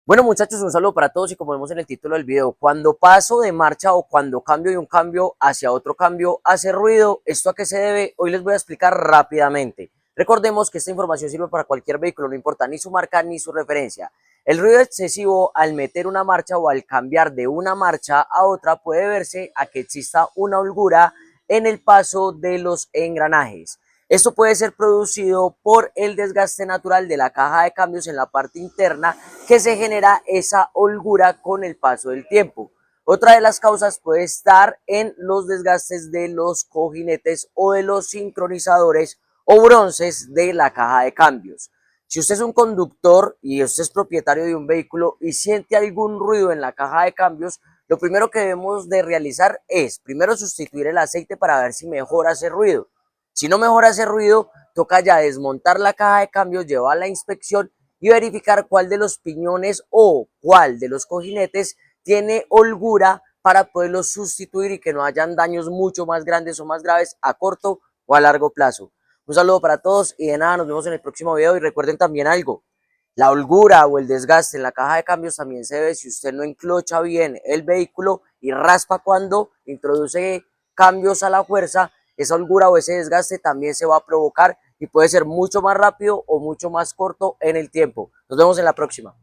Bueno muchachos, un saludo para todos y como vemos en el título del video, cuando paso de marcha o cuando cambio de un cambio hacia otro cambio hace ruido, ¿esto a qué se debe? Hoy les voy a explicar rápidamente. Recordemos que esta información sirve para cualquier vehículo, no importa ni su marca ni su referencia. El ruido excesivo al meter una marcha o al cambiar de una marcha a otra puede verse a que exista una holgura en el paso de los engranajes. Esto puede ser producido por el desgaste natural de la caja de cambios en la parte interna que se genera esa holgura con el paso del tiempo. Otra de las causas puede estar en los desgastes de los cojinetes o de los sincronizadores o bronces de la caja de cambios. Si usted es un conductor y usted es propietario de un vehículo y siente algún ruido en la caja de cambios, lo primero que debemos de realizar es primero sustituir el aceite para ver si mejora ese ruido. Si no mejora ese ruido, toca ya desmontar la caja de cambios, llevarla a inspección y verificar cuál de los piñones o cuál de los cojinetes tiene holgura para poderlos sustituir y que no hayan daños mucho más grandes o más graves a corto o a largo plazo. Un saludo para todos y de nada, nos vemos en el próximo video y recuerden también algo, la holgura o el desgaste en la caja de cambios también se ve si usted no enclocha bien el vehículo y raspa cuando introduce cambios a la fuerza, esa holgura o ese desgaste también se va a provocar y puede ser mucho más rápido o mucho más corto en el tiempo. Nos vemos en la próxima.